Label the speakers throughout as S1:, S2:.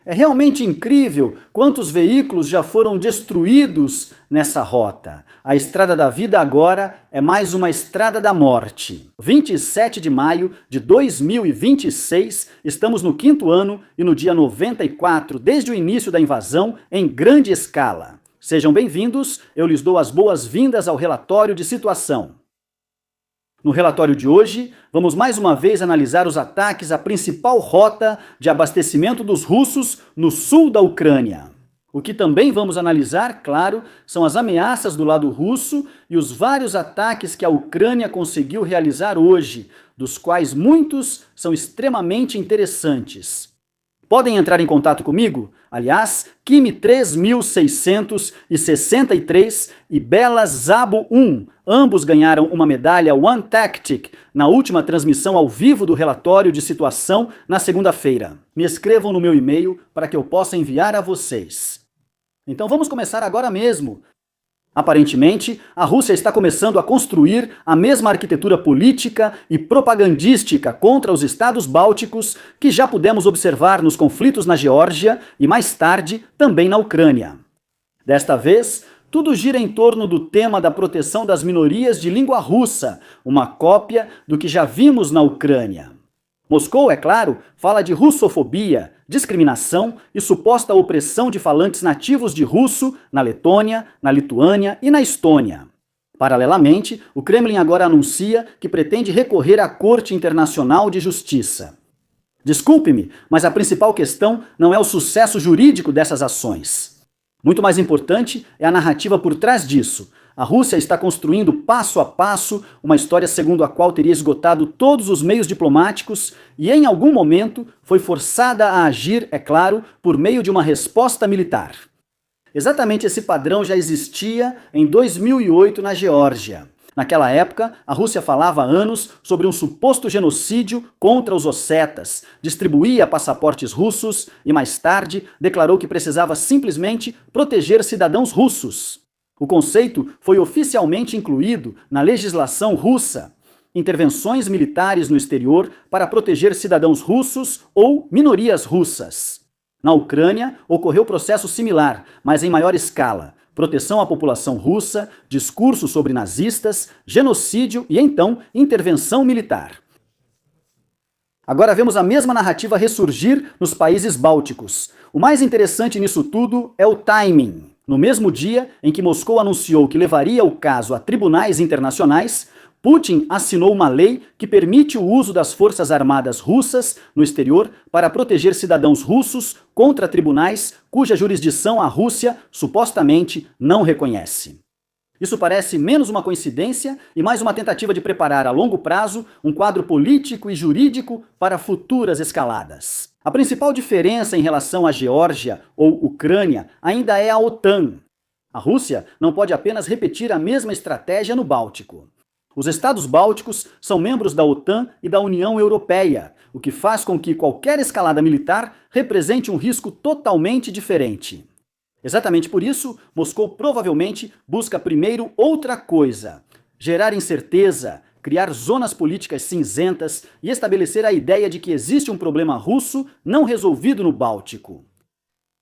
S1: É realmente incrível quantos veículos já foram destruídos nessa rota. A Estrada da Vida agora é mais uma Estrada da Morte. 27 de maio de 2026, estamos no 5º ano e no dia 94, desde o início da invasão, em grande escala. Sejam bem-vindos, eu lhes dou as boas-vindas ao relatório de situação. No relatório de hoje, vamos mais uma vez analisar os ataques à principal rota de abastecimento dos russos no sul da Ucrânia. O que também vamos analisar, claro, são as ameaças do lado russo e os vários ataques que a Ucrânia conseguiu realizar hoje, dos quais muitos são extremamente interessantes. Podem entrar em contato comigo? Aliás, Kimi 3663 e Bela Zabo 1, ambos ganharam uma medalha One Tactic na última transmissão ao vivo do relatório de situação na segunda-feira. Me escrevam no meu e-mail para que eu possa enviar a vocês. Então vamos começar agora mesmo. Aparentemente, a Rússia está começando a construir a mesma arquitetura política e propagandística contra os estados bálticos que já pudemos observar nos conflitos na Geórgia e, mais tarde, também na Ucrânia. Desta vez, tudo gira em torno do tema da proteção das minorias de língua russa, uma cópia do que já vimos na Ucrânia. Moscou, é claro, fala de russofobia, discriminação e suposta opressão de falantes nativos de russo na Letônia, na Lituânia e na Estônia. Paralelamente, o Kremlin agora anuncia que pretende recorrer à Corte Internacional de Justiça. Desculpe-me, mas a principal questão não é o sucesso jurídico dessas ações. Muito mais importante é a narrativa por trás disso. A Rússia está construindo passo a passo uma história segundo a qual teria esgotado todos os meios diplomáticos e, em algum momento, foi forçada a agir, é claro, por meio de uma resposta militar. Exatamente esse padrão já existia em 2008 na Geórgia. Naquela época, a Rússia falava há anos sobre um suposto genocídio contra os ossetas, distribuía passaportes russos e, mais tarde, declarou que precisava simplesmente proteger cidadãos russos. O conceito foi oficialmente incluído na legislação russa. Intervenções militares no exterior para proteger cidadãos russos ou minorias russas. Na Ucrânia, ocorreu processo similar, mas em maior escala. Proteção à população russa, discurso sobre nazistas, genocídio e, então, intervenção militar. Agora vemos a mesma narrativa ressurgir nos países bálticos. O mais interessante nisso tudo é o timing. No mesmo dia em que Moscou anunciou que levaria o caso a tribunais internacionais, Putin assinou uma lei que permite o uso das forças armadas russas no exterior para proteger cidadãos russos contra tribunais cuja jurisdição a Rússia supostamente não reconhece. Isso parece menos uma coincidência e mais uma tentativa de preparar a longo prazo um quadro político e jurídico para futuras escaladas. A principal diferença em relação à Geórgia ou Ucrânia ainda é a OTAN. A Rússia não pode apenas repetir a mesma estratégia no Báltico. Os estados bálticos são membros da OTAN e da União Europeia, o que faz com que qualquer escalada militar represente um risco totalmente diferente. Exatamente por isso, Moscou provavelmente busca primeiro outra coisa: gerar incerteza, criar zonas políticas cinzentas e estabelecer a ideia de que existe um problema russo não resolvido no Báltico.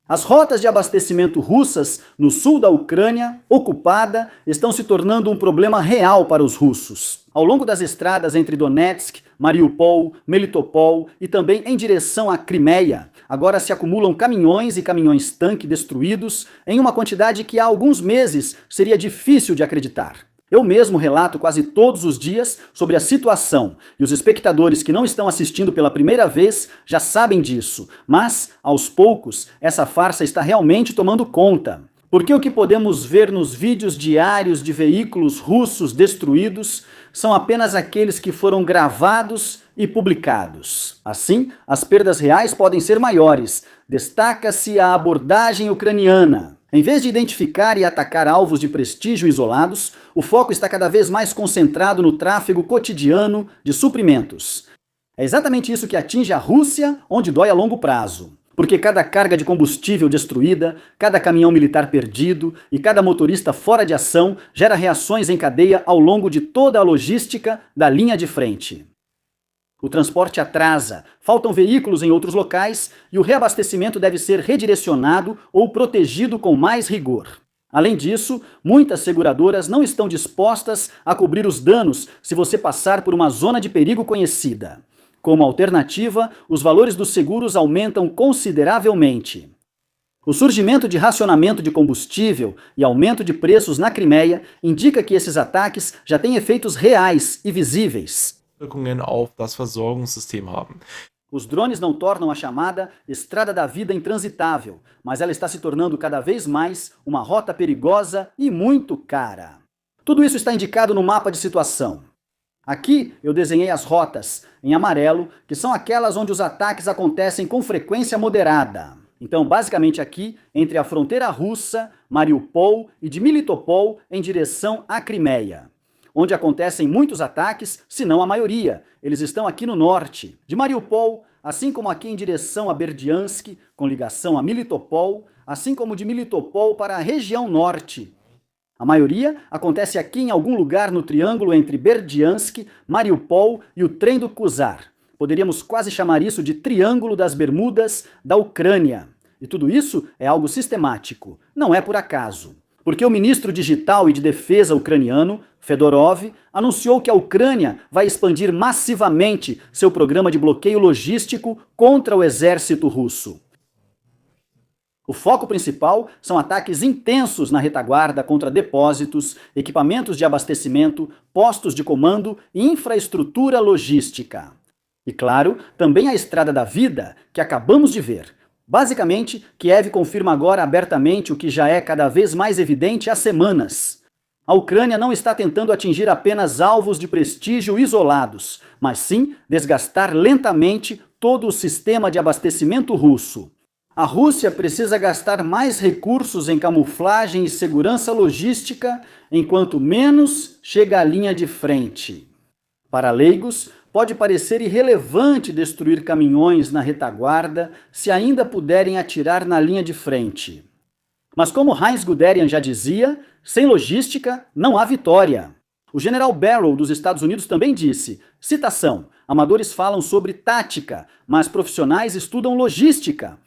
S1: As rotas de abastecimento russas no sul da Ucrânia, ocupada, estão se tornando um problema real para os russos. Ao longo das estradas entre Donetsk, Mariupol, Melitopol e também em direção à Crimeia, agora se acumulam caminhões e caminhões-tanque destruídos em uma quantidade que há alguns meses seria difícil de acreditar. Eu mesmo relato quase todos os dias sobre a situação, e os espectadores que não estão assistindo pela primeira vez já sabem disso, mas, aos poucos, essa farsa está realmente tomando conta. Porque o que podemos ver nos vídeos diários de veículos russos destruídos são apenas aqueles que foram gravados e publicados. Assim, as perdas reais podem ser maiores. Destaca-se a abordagem ucraniana. Em vez de identificar e atacar alvos de prestígio isolados, o foco está cada vez mais concentrado no tráfego cotidiano de suprimentos. É exatamente isso que atinge a Rússia, onde dói a longo prazo. Porque cada carga de combustível destruída, cada caminhão militar perdido e cada motorista fora de ação gera reações em cadeia ao longo de toda a logística da linha de frente. O transporte atrasa, faltam veículos em outros locais e o reabastecimento deve ser redirecionado ou protegido com mais rigor. Além disso, muitas seguradoras não estão dispostas a cobrir os danos se você passar por uma zona de perigo conhecida. Como alternativa, os valores dos seguros aumentam consideravelmente. O surgimento de racionamento de combustível e aumento de preços na Crimeia indica que esses ataques já têm efeitos reais e visíveis.
S2: Auf das Versorgungssystem haben.
S1: Os drones não tornam a chamada Estrada da Vida intransitável, mas ela está se tornando cada vez mais uma rota perigosa e muito cara. Tudo isso está indicado no mapa de situação. Aqui eu desenhei as rotas, em amarelo, que são aquelas onde os ataques acontecem com frequência moderada. Então, basicamente aqui, entre a fronteira russa, Mariupol e de Melitopol em direção à Crimeia, onde acontecem muitos ataques, se não a maioria. Eles estão aqui no norte. De Mariupol, assim como aqui em direção a Berdiansk, com ligação a Melitopol, assim como de Melitopol para a região norte. A maioria acontece aqui em algum lugar no triângulo entre Berdiansk, Mariupol e o trem do Kuzar. Poderíamos quase chamar isso de Triângulo das Bermudas da Ucrânia. E tudo isso é algo sistemático, não é por acaso. Porque o ministro digital e de defesa ucraniano, Fedorov, anunciou que a Ucrânia vai expandir massivamente seu programa de bloqueio logístico contra o exército russo. O foco principal são ataques intensos na retaguarda contra depósitos, equipamentos de abastecimento, postos de comando e infraestrutura logística. E claro, também a Estrada da Vida, que acabamos de ver. Basicamente, Kiev confirma agora abertamente o que já é cada vez mais evidente há semanas. A Ucrânia não está tentando atingir apenas alvos de prestígio isolados, mas sim desgastar lentamente todo o sistema de abastecimento russo. A Rússia precisa gastar mais recursos em camuflagem e segurança logística, enquanto menos chega à linha de frente. Para leigos, pode parecer irrelevante destruir caminhões na retaguarda se ainda puderem atirar na linha de frente. Mas como Heinz Guderian já dizia, sem logística não há vitória. O general Barrow dos Estados Unidos também disse, citação, amadores falam sobre tática, mas profissionais estudam logística.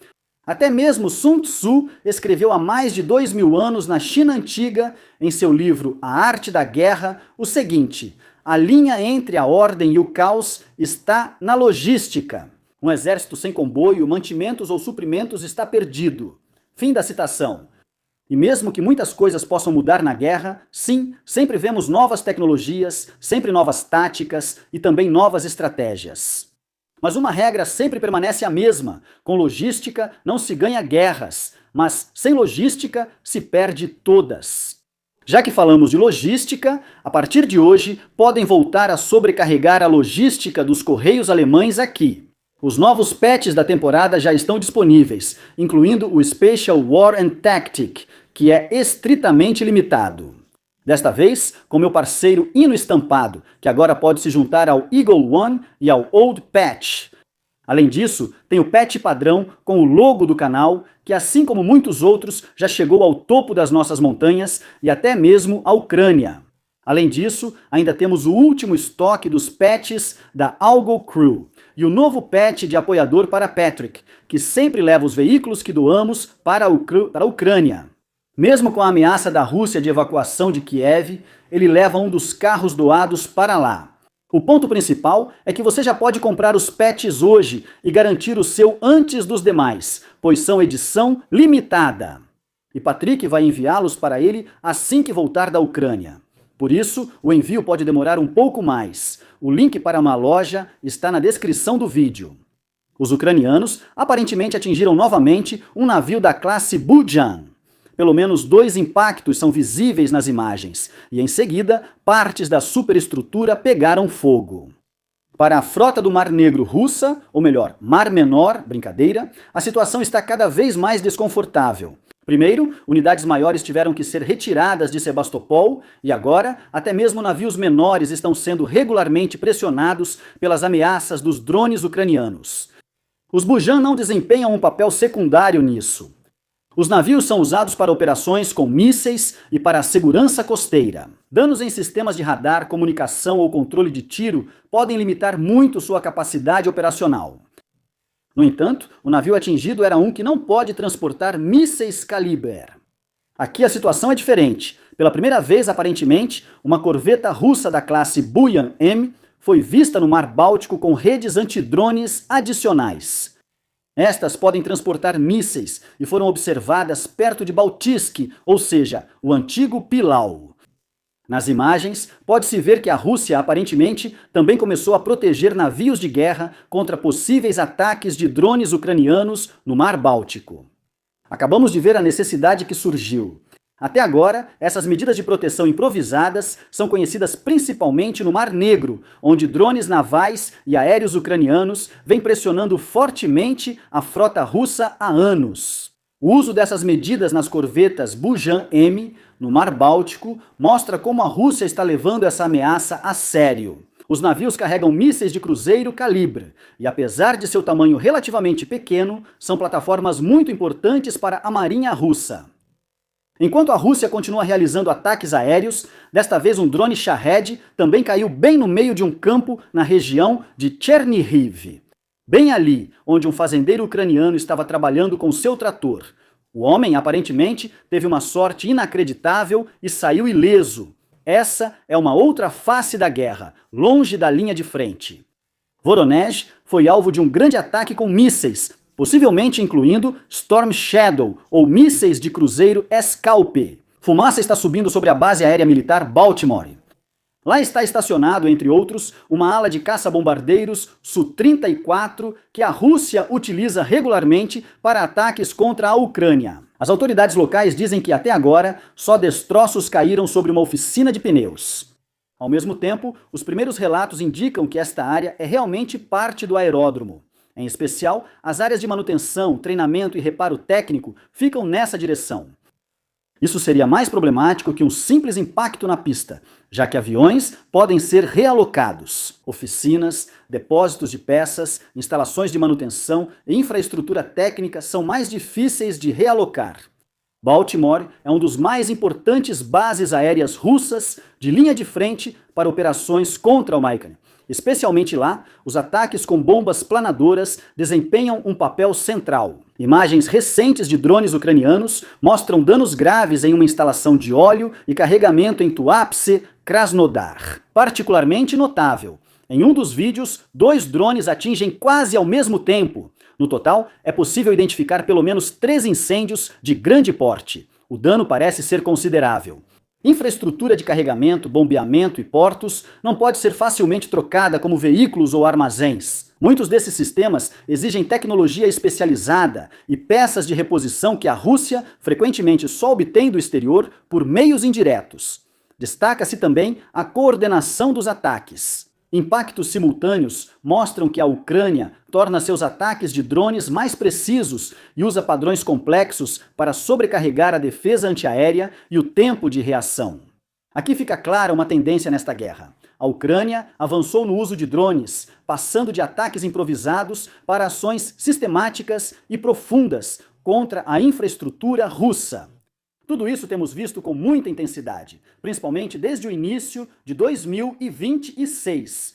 S1: Até mesmo Sun Tzu escreveu há mais de 2000 anos na China Antiga, em seu livro A Arte da Guerra, o seguinte: a linha entre a ordem e o caos está na logística. Um exército sem comboio, mantimentos ou suprimentos está perdido. Fim da citação. E mesmo que muitas coisas possam mudar na guerra, sim, sempre vemos novas tecnologias, sempre novas táticas e também novas estratégias. Mas uma regra sempre permanece a mesma: com logística não se ganha guerras, mas sem logística se perde todas. Já que falamos de logística, a partir de hoje podem voltar a sobrecarregar a logística dos correios alemães aqui. Os novos patches da temporada já estão disponíveis, incluindo o Special War and Tactic, que é estritamente limitado. Desta vez, com meu parceiro Hino Estampado, que agora pode se juntar ao Eagle One e ao Old Patch. Além disso, tem o patch padrão com o logo do canal, que assim como muitos outros, já chegou ao topo das nossas montanhas e até mesmo à Ucrânia. Além disso, ainda temos o último estoque dos patches da Algo Crew e o novo patch de apoiador para Patrick, que sempre leva os veículos que doamos para a Ucrânia. Mesmo com a ameaça da Rússia de evacuação de Kiev, ele leva um dos carros doados para lá. O ponto principal é que você já pode comprar os patches hoje e garantir o seu antes dos demais, pois são edição limitada. E Patrick vai enviá-los para ele assim que voltar da Ucrânia. Por isso, o envio pode demorar um pouco mais. O link para uma loja está na descrição do vídeo. Os ucranianos aparentemente atingiram novamente um navio da classe Bujan. Pelo menos 2 impactos são visíveis nas imagens, e em seguida, partes da superestrutura pegaram fogo. Para a frota do Mar Negro russa, ou melhor, Mar Menor, brincadeira, a situação está cada vez mais desconfortável. Primeiro, unidades maiores tiveram que ser retiradas de Sebastopol, e agora, até mesmo navios menores estão sendo regularmente pressionados pelas ameaças dos drones ucranianos. Os Bujan não desempenham um papel secundário nisso. Os navios são usados para operações com mísseis e para a segurança costeira. Danos em sistemas de radar, comunicação ou controle de tiro podem limitar muito sua capacidade operacional. No entanto, o navio atingido era um que não pode transportar mísseis Kaliber. Aqui a situação é diferente. Pela primeira vez, aparentemente, uma corveta russa da classe Buyan M foi vista no Mar Báltico com redes antidrones adicionais. Estas podem transportar mísseis e foram observadas perto de Baltisk, ou seja, o antigo Pilau. Nas imagens, pode-se ver que a Rússia, aparentemente, também começou a proteger navios de guerra contra possíveis ataques de drones ucranianos no Mar Báltico. Acabamos de ver a necessidade que surgiu. Até agora, essas medidas de proteção improvisadas são conhecidas principalmente no Mar Negro, onde drones navais e aéreos ucranianos vêm pressionando fortemente a frota russa há anos. O uso dessas medidas nas corvetas Buyan M, no Mar Báltico, mostra como a Rússia está levando essa ameaça a sério. Os navios carregam mísseis de cruzeiro calibre e, apesar de seu tamanho relativamente pequeno, são plataformas muito importantes para a marinha russa. Enquanto a Rússia continua realizando ataques aéreos, desta vez um drone Shahed também caiu bem no meio de um campo na região de Chernihiv. Bem ali, onde um fazendeiro ucraniano estava trabalhando com seu trator. O homem, aparentemente, teve uma sorte inacreditável e saiu ileso. Essa é uma outra face da guerra, longe da linha de frente. Voronezh foi alvo de um grande ataque com mísseis, possivelmente incluindo Storm Shadow ou mísseis de cruzeiro Scalp. Fumaça está subindo sobre a base aérea militar Baltimore. Lá está estacionado, entre outros, uma ala de caça-bombardeiros Su-34 que a Rússia utiliza regularmente para ataques contra a Ucrânia. As autoridades locais dizem que até agora só destroços caíram sobre uma oficina de pneus. Ao mesmo tempo, os primeiros relatos indicam que esta área é realmente parte do aeródromo. Em especial, as áreas de manutenção, treinamento e reparo técnico ficam nessa direção. Isso seria mais problemático que um simples impacto na pista, já que aviões podem ser realocados. Oficinas, depósitos de peças, instalações de manutenção e infraestrutura técnica são mais difíceis de realocar. Baltimore é um dos mais importantes bases aéreas russas de linha de frente para operações contra o Maikane. Especialmente lá, os ataques com bombas planadoras desempenham um papel central. Imagens recentes de drones ucranianos mostram danos graves em uma instalação de óleo e carregamento em Tuapse, Krasnodar. Particularmente notável. Em um dos vídeos, 2 drones atingem quase ao mesmo tempo. No total, é possível identificar pelo menos 3 incêndios de grande porte. O dano parece ser considerável. Infraestrutura de carregamento, bombeamento e portos não pode ser facilmente trocada como veículos ou armazéns. Muitos desses sistemas exigem tecnologia especializada e peças de reposição que a Rússia frequentemente só obtém do exterior por meios indiretos. Destaca-se também a coordenação dos ataques. Impactos simultâneos mostram que a Ucrânia torna seus ataques de drones mais precisos e usa padrões complexos para sobrecarregar a defesa antiaérea e o tempo de reação. Aqui fica clara uma tendência nesta guerra. A Ucrânia avançou no uso de drones, passando de ataques improvisados para ações sistemáticas e profundas contra a infraestrutura russa. Tudo isso temos visto com muita intensidade, principalmente desde o início de 2026.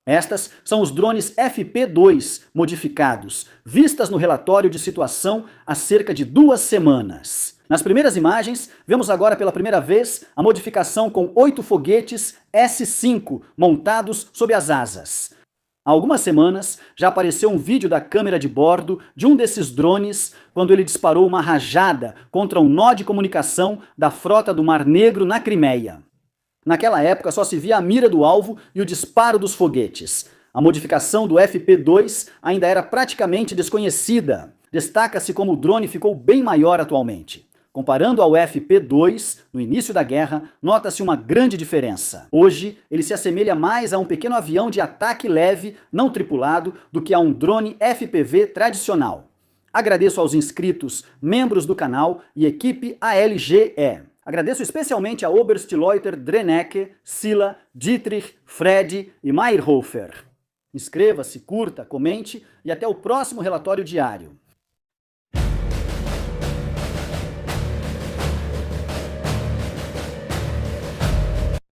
S1: Estas são os drones FP2 modificados, vistas no relatório de situação há cerca de 2 semanas. Nas primeiras imagens, vemos agora pela primeira vez a modificação com 8 foguetes S-5 montados sob as asas. Há algumas semanas, já apareceu um vídeo da câmera de bordo de um desses drones quando ele disparou uma rajada contra um nó de comunicação da frota do Mar Negro na Crimeia. Naquela época só se via a mira do alvo e o disparo dos foguetes. A modificação do FP2 ainda era praticamente desconhecida. Destaca-se como o drone ficou bem maior atualmente. Comparando ao FP2, no início da guerra, nota-se uma grande diferença. Hoje, ele se assemelha mais a um pequeno avião de ataque leve, não tripulado, do que a um drone FPV tradicional. Agradeço aos inscritos, membros do canal e equipe ALGE. Agradeço especialmente a Oberstleuter Drenecke, Sila, Dietrich, Fred e Meyerhofer. Inscreva-se, curta, comente e até o próximo relatório diário.